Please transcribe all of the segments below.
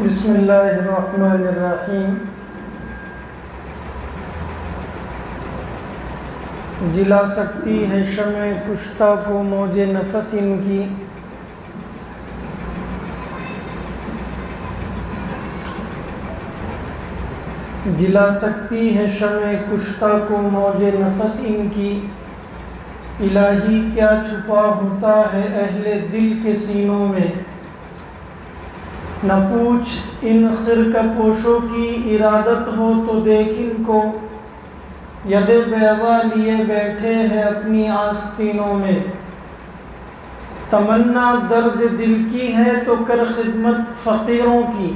بسم اللہ الرحمن الرحیم۔ جلا سکتی ہے شمع کشتہ کو موج نفس ان کی، جلا سکتی ہے شمع کشتہ کو موج نفس ان کی۔ الہی کیا چھپا ہوتا ہے اہل دل کے سینوں میں، نہ پوچھ ان خرقہ پوشوں کی ارادت ہو تو دیکھ ان کو، ید بیضا لیے بیٹھے ہیں اپنی آستینوں میں۔ تمنا درد دل کی ہے تو کر خدمت فقیروں کی،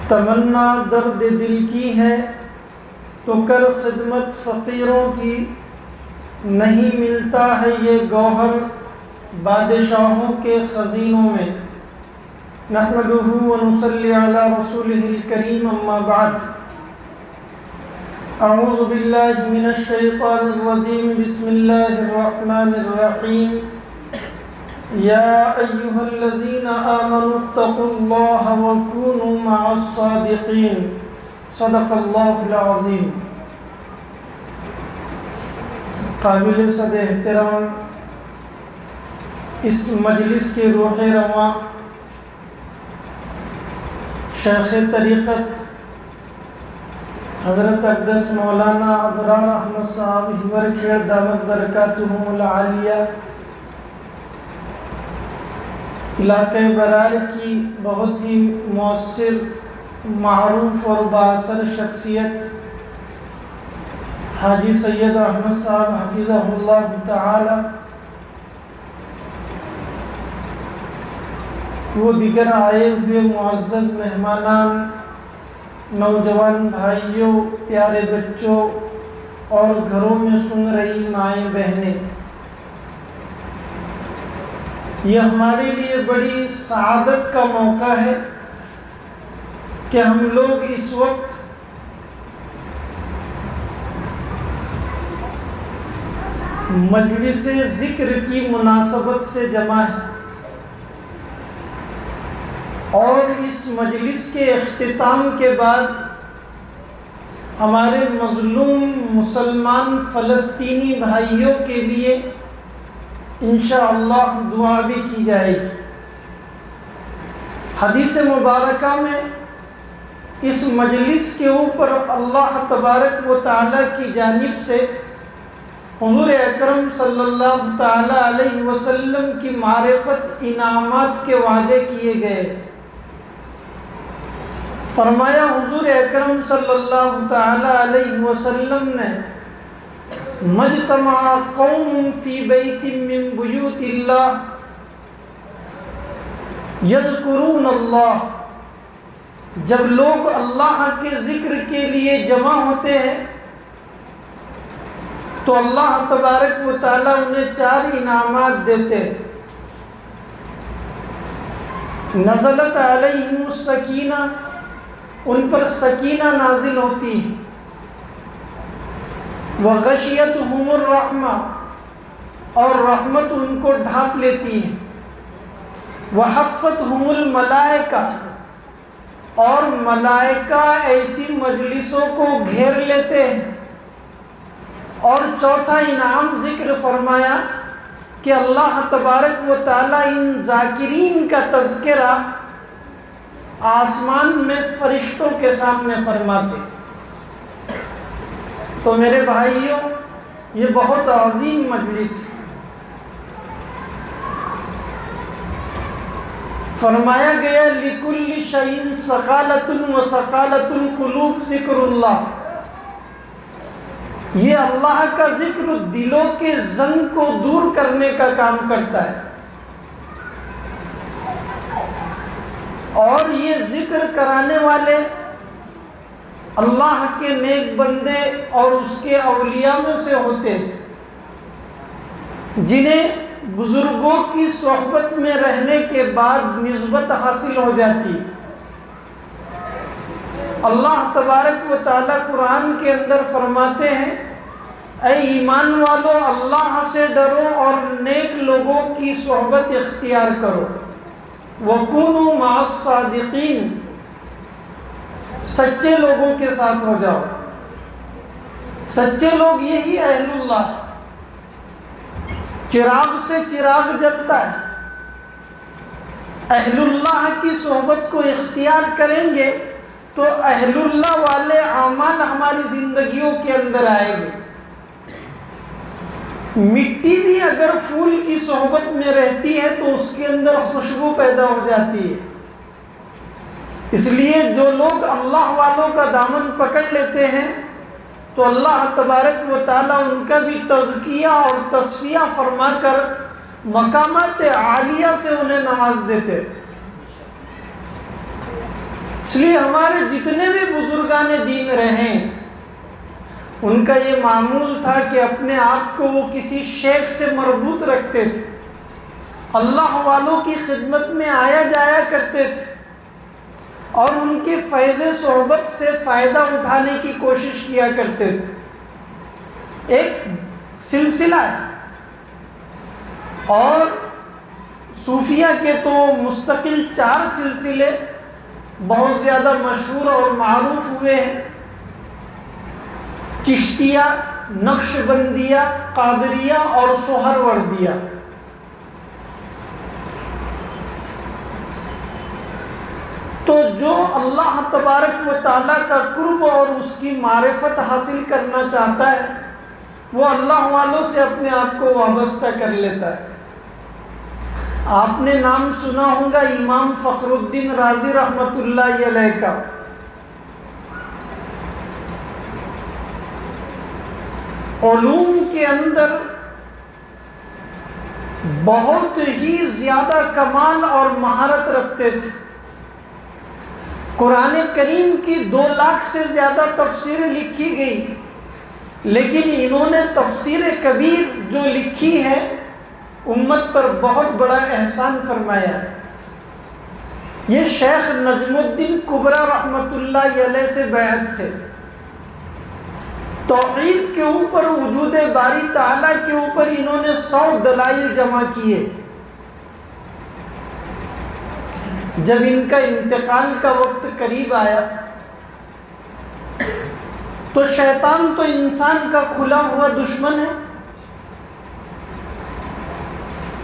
تمنا درد دل کی ہے تو کر خدمت فقیروں کی۔ نہیں ملتا ہے یہ گوہر بادشاہوں کے خزینوں میں۔ نحمدہ ونصلی علی رسولہ الکریم، اما بعد۔ اعوذ باللہ من الشیطان الرجیم، بسم اللہ الرحمن الرحیم۔ یا ایہا الذین آمنوا اتقوا اللہ وکونوا مع الصادقین، صدق اللہ العظیم۔ قابل صد احترام اس مجلس کے روح رواں شیخ طریقت حضرت اقدس مولانا ابرار احمد صاحب ہیور کھیڑ دامت برکاتہم العالیہ، علاقہ برار کی بہت ہی مؤثر، معروف اور بااثر شخصیت حاجی سید احمد صاحب حفظہ اللہ تعالی، وہ دیگر آئے ہوئے معزز مہمانان، نوجوان بھائیوں، پیارے بچوں اور گھروں میں سن رہی مائیں بہنیں، یہ ہمارے لیے بڑی سعادت کا موقع ہے کہ ہم لوگ اس وقت مجلس ذکر کی مناسبت سے جمع ہے، اور اس مجلس کے اختتام کے بعد ہمارے مظلوم مسلمان فلسطینی بھائیوں کے لیے انشاءاللہ دعا بھی کی جائے گی۔ حدیث مبارکہ میں اس مجلس کے اوپر اللہ تبارک و تعالی کی جانب سے حضور اکرم صلی اللہ تعالی علیہ وسلم کی معرفت، انعامات کے وعدے کیے گئے۔ فرمایا حضور اکرم صلی اللہ تعالی علیہ وسلم نے، مجتمع قوم فی بیت من بیوت اللہ یذکرون اللہ، جب لوگ اللہ کے ذکر کے لیے جمع ہوتے ہیں تو اللہ تبارک و تعالیٰ انہیں 4 انعامات دیتے ہیں۔ نزلت علیہم السکینہ، ان پر سکینہ نازل ہوتی ہے۔ وغشیتہم الرحمہ، اور رحمت ان کو ڈھانپ لیتی ہے۔ وحفتہم الملائکہ، اور ملائکہ ایسی مجلسوں کو گھیر لیتے ہیں۔ اور چوتھا انعام ذکر فرمایا کہ اللہ تبارک و تعالیٰ ان ذاکرین کا تذکرہ آسمان میں فرشتوں کے سامنے فرماتے۔ تو میرے بھائیوں، یہ بہت عظیم مجلس ہے۔ فرمایا گیا لِكُلِّ شَيْءٍ ثَقَالَةٌ وَثَقَالَةُ الْقُلُوبِ ذکر اللہ، یہ اللہ کا ذکر دلوں کے زنگ کو دور کرنے کا کام کرتا ہے، اور یہ ذکر کرانے والے اللہ کے نیک بندے اور اس کے اولیاء میں سے ہوتے ہیں، جنہیں بزرگوں کی صحبت میں رہنے کے بعد نسبت حاصل ہو جاتی ہے۔ اللہ تبارک و تعالیٰ قرآن کے اندر فرماتے ہیں، اے ایمان والو، اللہ سے ڈرو اور نیک لوگوں کی صحبت اختیار کرو۔ وَكُونُوا مَعَ الصَّادِقِينَ، سچے لوگوں کے ساتھ ہو جاؤ۔ سچے لوگ یہی اہل اللہ، چراغ سے چراغ جلتا ہے۔ اہل اللہ کی صحبت کو اختیار کریں گے تو اہل اللہ والے اعمال ہماری زندگیوں کے اندر آئیں گے۔ مٹی بھی اگر پھول کی صحبت میں رہتی ہے تو اس کے اندر خوشبو پیدا ہو جاتی ہے۔ اس لیے جو لوگ اللہ والوں کا دامن پکڑ لیتے ہیں تو اللہ تبارک و تعالیٰ ان کا بھی تزکیہ اور تصفیہ فرما کر مقامات عالیہ سے انہیں نواز دیتے۔ اس لیے ہمارے جتنے بھی بزرگان دین رہے ان کا یہ معمول تھا کہ اپنے آپ کو وہ کسی شیخ سے مربوط رکھتے تھے، اللہ والوں کی خدمت میں آیا جایا کرتے تھے اور ان کے فیض صحبت سے فائدہ اٹھانے کی کوشش کیا کرتے تھے۔ ایک سلسلہ ہے، اور صوفیہ کے تو مستقل 4 سلسلے بہت زیادہ مشہور اور معروف ہوئے ہیں: چشتیہ، نقشبندیہ، قادریہ اور سہروردیہ۔ تو جو اللہ تبارک و تعالیٰ کا قرب اور اس کی معرفت حاصل کرنا چاہتا ہے وہ اللہ والوں سے اپنے آپ کو وابستہ کر لیتا ہے۔ آپ نے نام سنا ہوگا امام فخر الدین رازی رحمۃ اللہ علیہ کا۔ علوم کے اندر بہت ہی زیادہ کمال اور مہارت رکھتے تھے۔ قرآن کریم کی 2 لاکھ سے زیادہ تفسیریں لکھی گئی، لیکن انہوں نے تفسیر کبیر جو لکھی ہے امت پر بہت بڑا احسان فرمایا ہے۔ یہ شیخ نجم الدین کبریٰ رحمۃ اللہ علیہ سے بیعت تھے۔ توحید کے اوپر، وجود باری تعالیٰ کے اوپر انہوں نے 100 دلائل جمع کیے۔ جب ان کا انتقال کا وقت قریب آیا تو شیطان تو انسان کا کھلا ہوا دشمن ہے،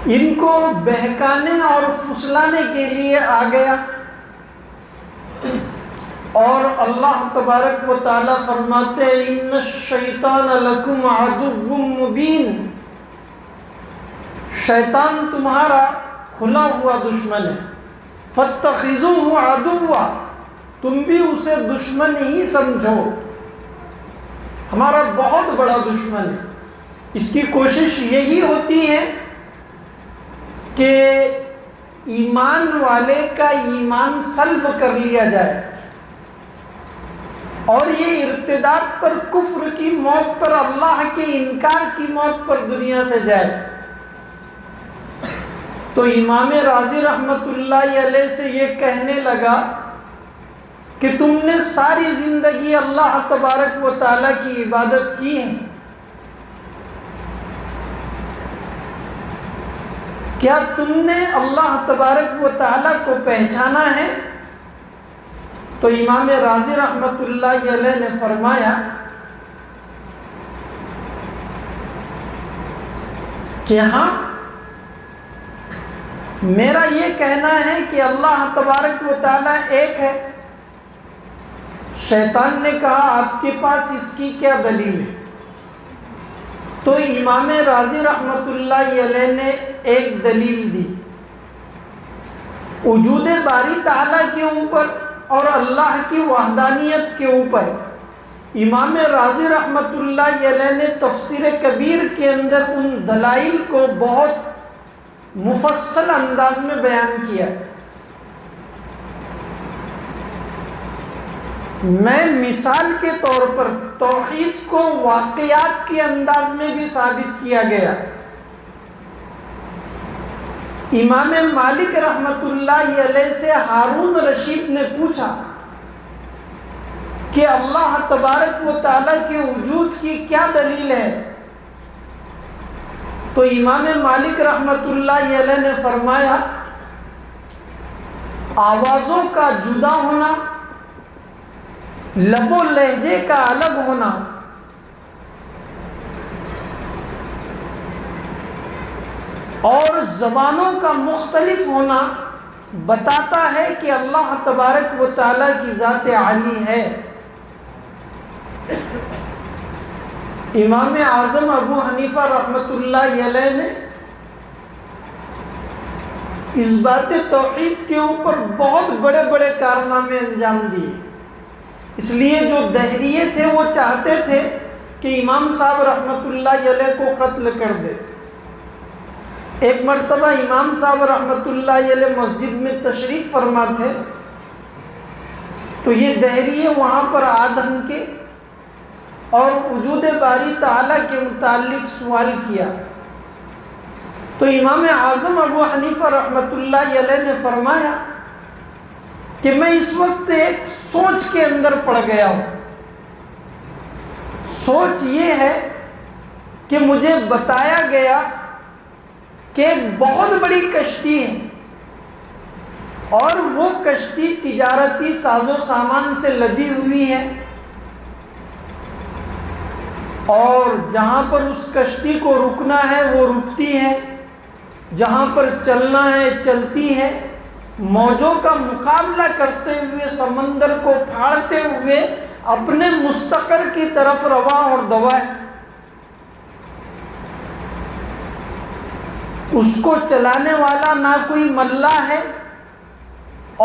ان کو بہکانے اور پھسلانے کے لیے آ گیا، اور اللہ تبارک و تعالیٰ فرماتے ہیں ان الشیطان لکم عدو مبین، شیطان تمہارا کھلا ہوا دشمن ہے، فاتخذوہ عدوا، تم بھی اسے دشمن ہی سمجھو، ہمارا بہت بڑا دشمن ہے۔ اس کی کوشش یہی ہوتی ہے کہ ایمان والے کا ایمان سلب کر لیا جائے اور یہ ارتداد پر، کفر کی موت پر، اللہ کے انکار کی موت پر دنیا سے جائے۔ تو امام رازی رحمۃ اللہ علیہ سے یہ کہنے لگا کہ تم نے ساری زندگی اللہ تبارک و تعالیٰ کی عبادت کی ہے، کیا تم نے اللہ تبارک و تعالیٰ کو پہچانا ہے؟ تو امام رازی رحمۃ اللہ علیہ نے فرمایا کہ ہاں، میرا یہ کہنا ہے کہ اللہ تبارک و تعالیٰ ایک ہے۔ شیطان نے کہا آپ کے پاس اس کی کیا دلیل ہے؟ تو امام رازی رحمۃ اللہ علیہ نے ایک دلیل دی، وجود باری تعالیٰ کے اوپر اور اللہ کی وحدانیت کے اوپر۔ امام رازی رحمۃ اللہ علیہ نے تفسیر کبیر کے اندر ان دلائل کو بہت مفصل انداز میں بیان کیا ہے۔ میں مثال کے طور پر توحید کو واقعات کے انداز میں بھی ثابت کیا گیا۔ امام مالک رحمۃ اللہ علیہ سے ہارون رشید نے پوچھا کہ اللہ تبارک و تعالیٰ کے وجود کی کیا دلیل ہے؟ تو امام مالک رحمۃ اللہ علیہ نے فرمایا آوازوں کا جدا ہونا، لب و لہجے کا الگ ہونا، اور زبانوں کا مختلف ہونا بتاتا ہے کہ اللہ تبارک و تعالیٰ کی ذات عالی ہے۔ امام اعظم ابو حنیفہ رحمۃ اللہ علیہ نے اس بات توحید کے اوپر بہت بڑے بڑے کارنامے انجام دیے۔ اس لیے جو دہریے تھے وہ چاہتے تھے کہ امام صاحب رحمۃ اللہ علیہ کو قتل کر دے۔ ایک مرتبہ امام صاحب رحمۃ اللہ علیہ مسجد میں تشریف فرما تھے، تو یہ دہریے وہاں پر آدھن کے اور وجود باری تعالیٰ کے متعلق سوال کیا، تو امام اعظم ابو حنیفہ رحمۃ اللہ علیہ نے فرمایا کہ میں اس وقت ایک سوچ کے اندر پڑ گیا ہوں۔ سوچ یہ ہے کہ مجھے بتایا گیا کہ ایک بہت بڑی کشتی ہے، اور وہ کشتی تجارتی ساز و سامان سے لدی ہوئی ہے، اور جہاں پر اس کشتی کو رکنا ہے وہ رکتی ہے، جہاں پر چلنا ہے چلتی ہے، موجوں کا مقابلہ کرتے ہوئے سمندر کو پھاڑتے ہوئے اپنے مستقر کی طرف رواں اور دوا ہے۔ اس کو چلانے والا نہ کوئی ملا ہے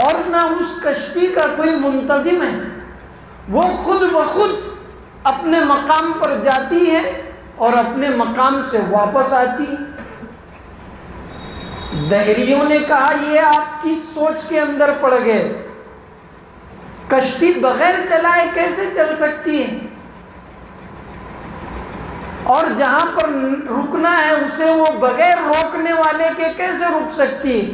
اور نہ اس کشتی کا کوئی منتظم ہے، وہ خود بخود اپنے مقام پر جاتی ہے اور اپنے مقام سے واپس آتی ہے۔ دہریوں نے کہا یہ آپ کی سوچ کے اندر پڑ گئے، کشتی بغیر چلائے کیسے چل سکتی ہے، اور جہاں پر رکنا ہے اسے وہ بغیر روکنے والے کے کیسے رک سکتی ہے؟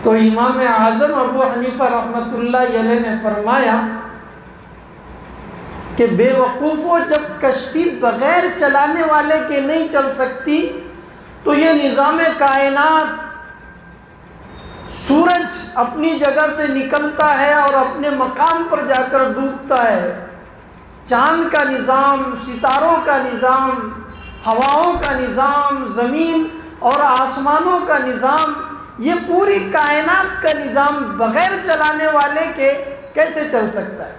تو امام اعظم ابو حنیفہ رحمۃ اللہ علیہ نے فرمایا کہ بے وقوفو، جب کشتی بغیر چلانے والے کے نہیں چل سکتی تو یہ نظام کائنات، سورج اپنی جگہ سے نکلتا ہے اور اپنے مقام پر جا کر ڈوبتا ہے، چاند کا نظام، ستاروں کا نظام، ہواؤں کا نظام، زمین اور آسمانوں کا نظام، یہ پوری کائنات کا نظام بغیر چلانے والے کے کیسے چل سکتا ہے؟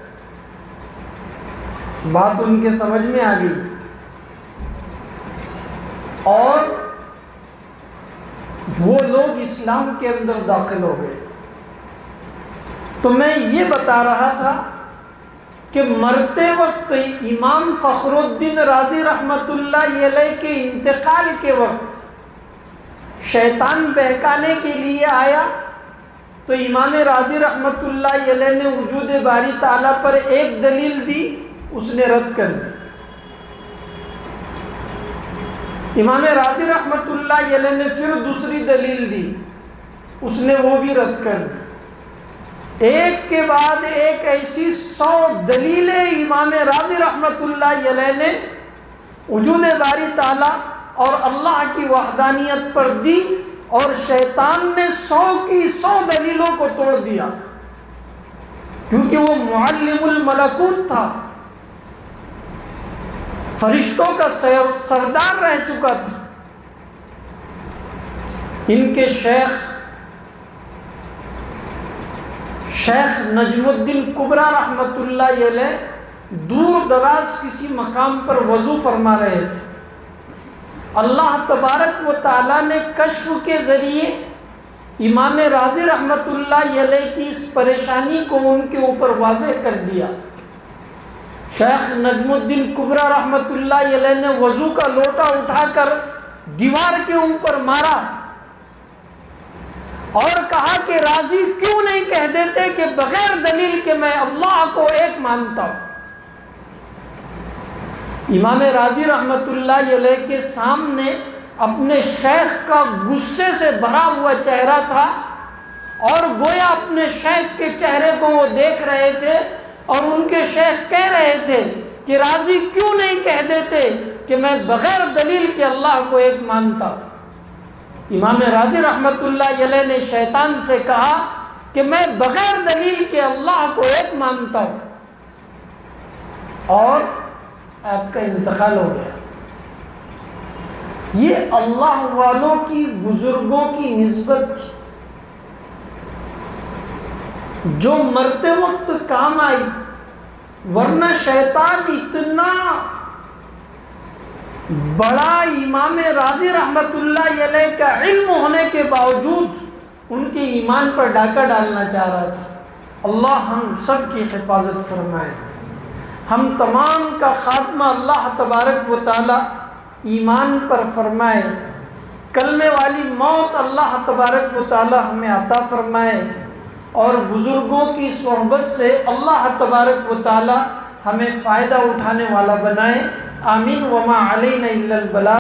بات ان کے سمجھ میں آ گئی، اور وہ لوگ اسلام کے اندر داخل ہو گئے۔ تو میں یہ بتا رہا تھا کہ مرتے وقت امام فخر الدین رازی رحمۃ اللہ علیہ کے انتقال کے وقت شیطان بہکانے کے لیے آیا، تو امام رازی رحمۃ اللہ علیہ نے وجود باری تعالیٰ پر ایک دلیل دی، اس نے رد کر دی۔ امام رازی رحمۃ اللہ علیہ نے پھر دوسری دلیل دی، اس نے وہ بھی رد کر دی۔ ایک کے بعد ایک ایسی 100 دلیلیں امام رازی رحمۃ اللہ علیہ نے وجود باری تعالیٰ اور اللہ کی وحدانیت پر دی، اور شیطان نے 100 کی 100 دلیلوں کو توڑ دیا، کیونکہ وہ معلم الملکوت تھا، فرشتوں کا سردار رہ چکا تھا۔ ان کے شیخ نجم الدین کبریٰ رحمۃ اللہ علیہ دور دراز کسی مقام پر وضو فرما رہے تھے، اللہ تبارک و تعالیٰ نے کشف کے ذریعے امام رازی رحمۃ اللہ علیہ کی اس پریشانی کو ان کے اوپر واضح کر دیا۔ شیخ نجم الدین کبریٰ رحمۃ اللہ علیہ نے وضو کا لوٹا اٹھا کر دیوار کے اوپر مارا اور کہا کہ راضی کیوں نہیں کہہ دیتے کہ بغیر دلیل کے میں اللہ کو ایک مانتا ہوں۔ امام راضی رحمۃ اللہ علیہ کے سامنے اپنے شیخ کا غصے سے بھرا ہوا چہرہ تھا، اور گویا اپنے شیخ کے چہرے کو وہ دیکھ رہے تھے، اور ان کے شیخ کہہ رہے تھے کہ راضی کیوں نہیں کہہ دیتے کہ میں بغیر دلیل کے اللہ کو ایک مانتا ہوں۔ امام راضی رحمۃ اللہ علیہ نے شیطان سے کہا کہ میں بغیر دلیل کے اللہ کو ایک مانتا ہوں، اور آپ کا انتقال ہو گیا۔ یہ اللہ والوں کی، بزرگوں کی نسبت تھی جو مرتے وقت کام آئی، ورنہ شیطان اتنا بڑا امام راضی رحمت اللہ علیہ کا علم ہونے کے باوجود ان کے ایمان پر ڈاکہ ڈالنا چاہ رہا تھا۔ اللہ ہم سب کی حفاظت فرمائے، ہم تمام کا خاتمہ اللہ تبارک و تعالی ایمان پر فرمائے، کلمے والی موت اللہ تبارک و تعالی ہمیں عطا فرمائے، اور بزرگوں کی صحبت سے اللہ تبارک و تعالی ہمیں فائدہ اٹھانے والا بنائے۔ آمین۔ وما علینا الا البلاغ۔